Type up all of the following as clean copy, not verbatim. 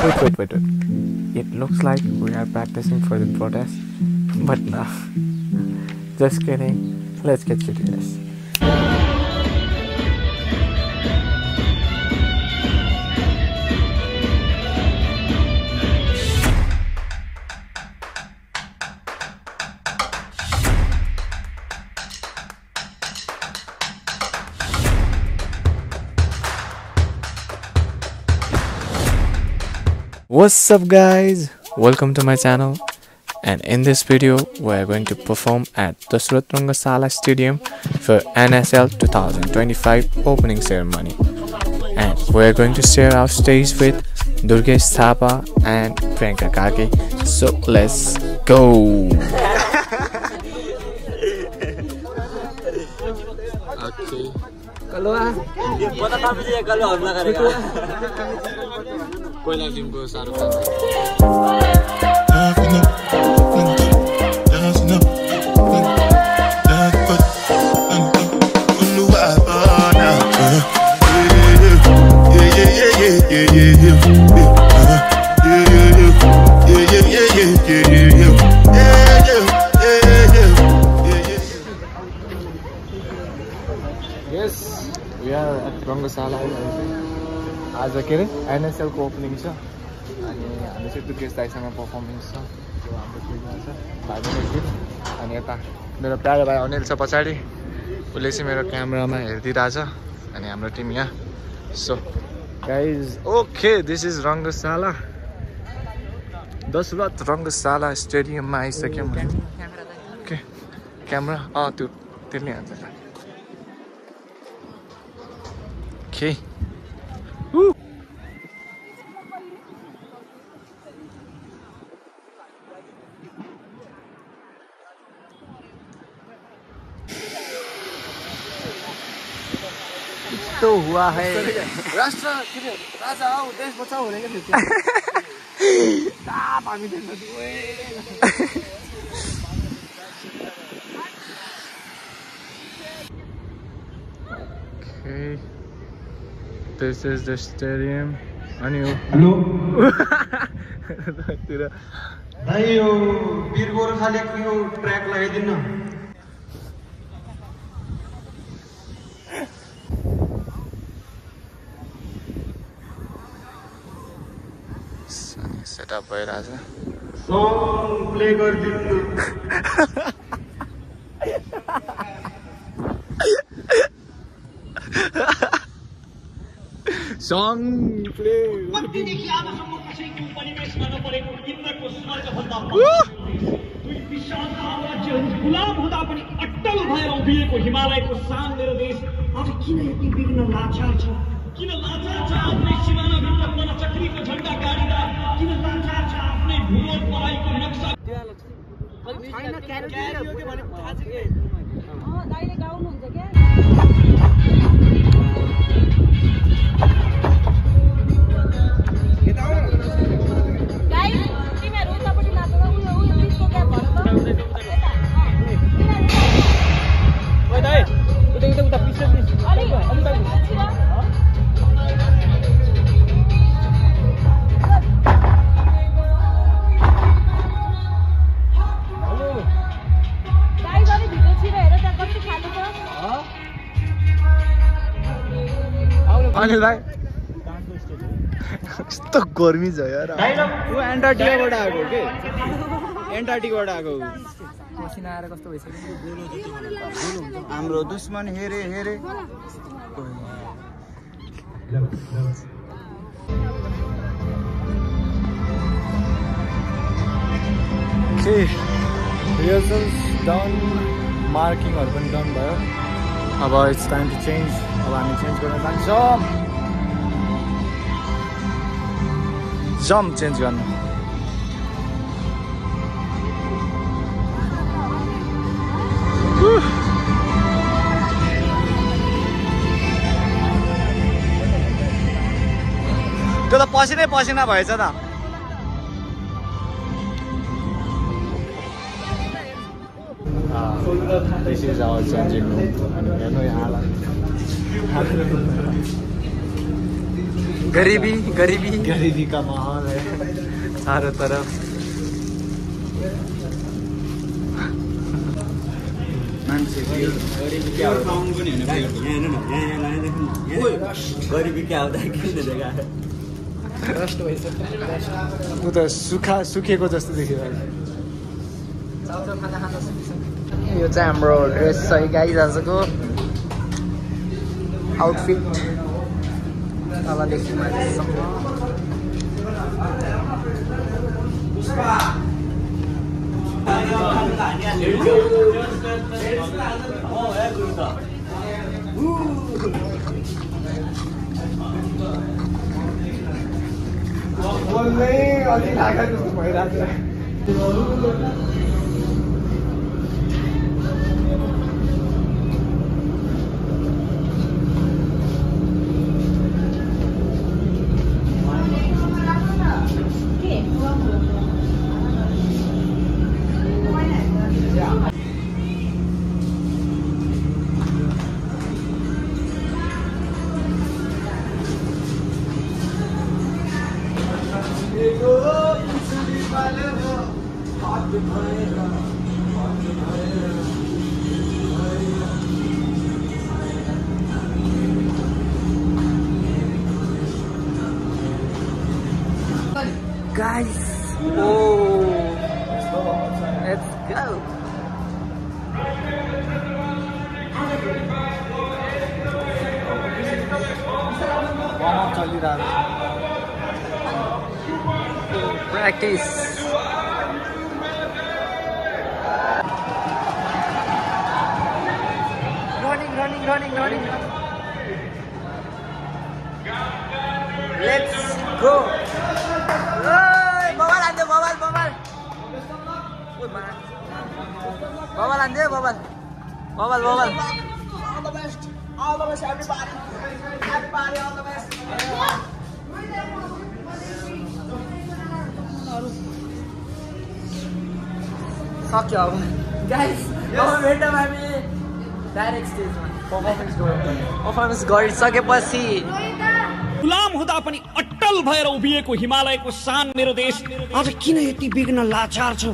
Wait. It looks like we are practicing for the protest, but no. Just kidding. Let's get to this. What's up guys, welcome to my channel, and in this video we are going to perform at Dasarath Rangasala Stadium for NSL 2025 opening ceremony, and we are going to share our stage with Durgesh Thapa and Priyanka Kake. So let's go. Okay. कोइला टिमको Shahrukh Khan Yes, we are at Rangasala. आज के अरे NSL को opening छ अनि हामी चाहिँ दुर्गेश दाइसँग पर्फर्मेन्स छ त्यो हाम्रो टिममा छ भाइको अनि यता मेरो प्यारो भाइ अनिल छ पछाडि उसले चाहिँ मेरो क्यामेरामा हेरिदिरहेछ अनि हाम्रो टिम यहाँ so guys okay this is रङ्गशाला दशरथ रङ्गशाला स्टेडियममा आइसक्यौँ ओके क्यामेरा त्यो त्यसले हान्छ ओके तो हुआ है राष्ट्र राजा आओ देश बचाओ भनेको थियो पानी दिन्छ Okay, this is the stadium. अनि हेलो भाइ यो वीर गोर्खालीको यो ट्र्याक लगाइदिनु सेटअप भइरहेछ सङ प्ले गरिदिनु सङ प्ले कतिदेखि आजसम्म कसैको परिवेशमा नपरेको इन्द्रको स्वर्गभन्दा दुई विशाल राज्यहरू गुलाम हुँदा पनि अट्टल भएर उभिएको हिमालयको शान मेरो देश आज किन यति बिग्न लाचार छ किन लाचार छ आफ्नै सिमानाभित्र मनचक्रीको झण्डा गाडिँदा किन लाचार छ आफ्नै भूगोल पढाइको नक्सा छैन क्यारियोके भने थाहा छ के दाइले गाउनुहुन्छ के गाइस तिमीहरु उतापटि नाच्छ उयो डिस्को क्याप भन त ओइ दाइ उता पिछे अलि अनिल भाइ कस्तो गर्मी छ यार ऊ एन्टार्क्टिकाबाट आएको के एन्टार्क्टिकाबाट आएको पसिना आएर कस्तो भइसक्यो हाम्रो दुश्मन हेरे हेरे ओके रिहर्सल्स डन मार्किङहरु पनि डन भयो अब इट्स टाइम टु चेन्ज अब हामी चेन्ज गर्न जान्छौँ जम्प चेन्ज गर्नु त्यो त पसिनै पसिना भएछ त This is our changing room. गरीबी गरीबी गरीबी का माहौल है चारों तरफ। गरीबी क्या होता ऊ त सुकेको जस्तो देखियो। यो चाहिँ हाम्रो ड्रेस छ गाइज आजको आउटफिट तलदेखि माथिसम्म। बोल्नै अलि लाग्यो जस्तो भइरहेको छ। Guys, oh, let's go. Warm up चलिरहेको छ। Practice. Running. Let's go. Bawal ande, bawal. Uy, man. Bawal ande, bawal. All the best, everybody. Everybody, all the best. सक्यो अब गाइस। अब भेटौँ हामी डाइरेक्ट स्टेजमा पर्फर्मेन्स गरिसकेपछि। गुलाम हुँदा पनि अट्टल भएर उभिएको हिमालयको शान मेरो देश आज किन यति बिग्न लाचार छ?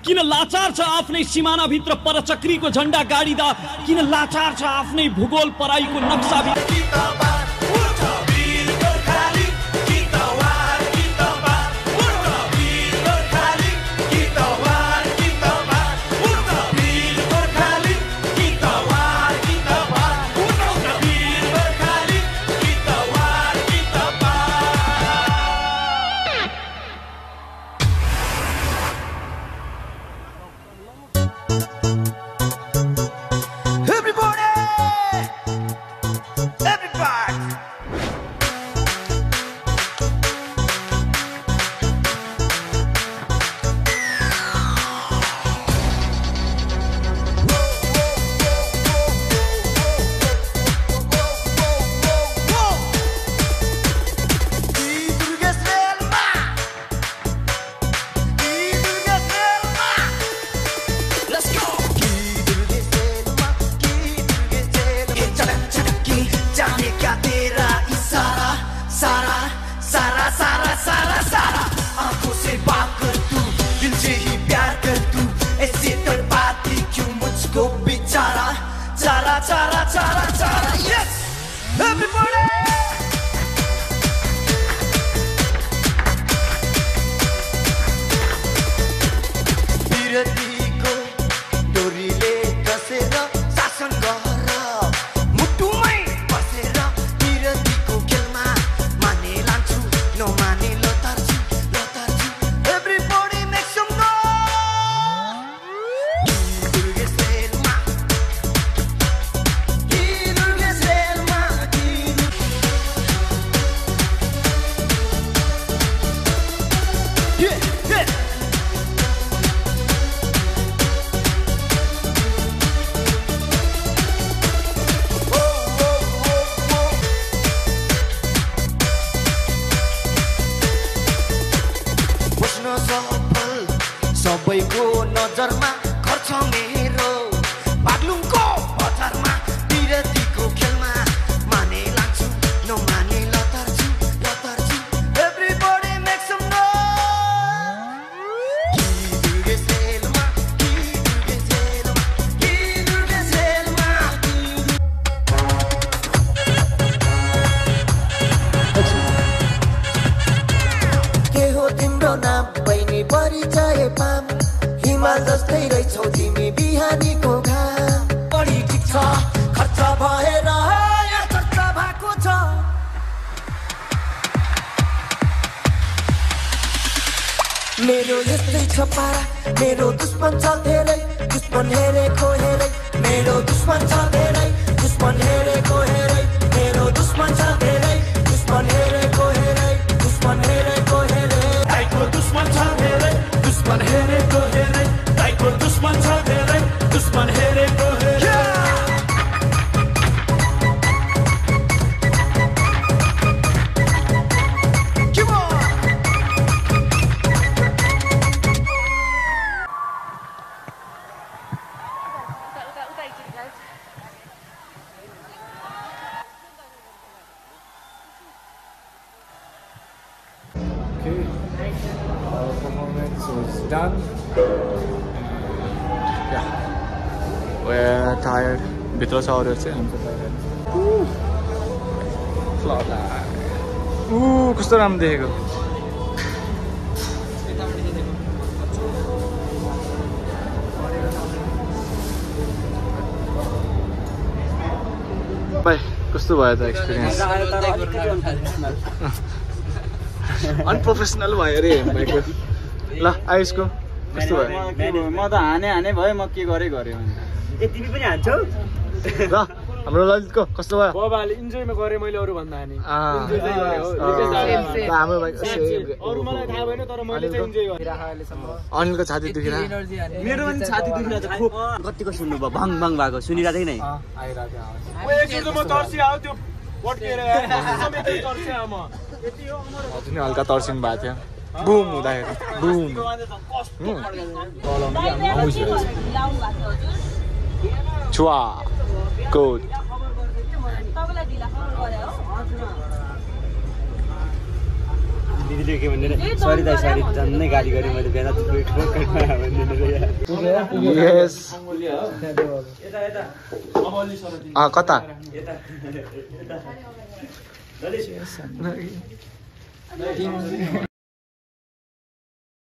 किन लाचार छ आफ्नै सिमानाभित्र परचक्रीको झण्डा गाडिँदा? किन लाचार छ आफ्नै भूगोल पराईको नक्साभित्र? Yes! Everybody! विरतीको डोरीले कसेर शासन गर मुटुमै बसेर विरतीको खेलमा माने लान्छु नमाने लतार्छु Everybody make some noise! पनि परिचय पाम हिमाल जस्तै रहेछौ तिमी बिहानीको घाम बढी ठिक छ खर्च भएर यहाँ चर्चा भएको छ मेरो यस्तै छ पारा मेरो दुश्मन छ धेरै दुश्मन हेरेको हेरै मेरो दुश्मन छ धेरै दुश्मन हेरेको हेरै मेरो दुश्मन छ धेरै दुश्मन हेरेको हेरै दुश्मन हेरेको हेरै दाइको दुश्मन छ धेरै दुश्मन हेरेको हेरै दाइको दुश्मन छ धेरै दुश्मन हेरेको हेरै Okay, our performance was done. Yeah, we're tired. भित्र छ अरू चाहिँ हाम्रो tired. कस्तो राम्रो देखेको. भाइ कस्तो भयो त एक्सपिरियन्स? अनप्रोफेसनल भयो अरे भाइको. ल आयुषको कस्तो भयो? म त हाने भयो म के गरे भने ए तिमी पनि हान्छौ ल हाम्रो ललितको कस्तो भयो? बाबाले इन्जोयमा गरे मैले अरु भन्दा हाने इन्जोय चाहिँ गरे हो हाम्रो भाइ अरु मलाई थाहा भएन तर मैले चाहिँ इन्जोय गरे अनिलको छाती दुखिरा मेरो पनि छाती दुखिरहेको छ खोप कतिको सुन्नु भयो भङ भङ भएको सुनिरहेको थिएँ नै ओए एकचोटि म तर्सी आउ त्यो पड्केर समेतै तर्सी आम यति हो हजुर हल्का तर्सिनु भएको थियो बुम हुँदाखेरि बुम छुवा कोड दिदीले के भन्दैन सरी दाइ सरी झन्नै गाली गरेँ मैले बेला यस कता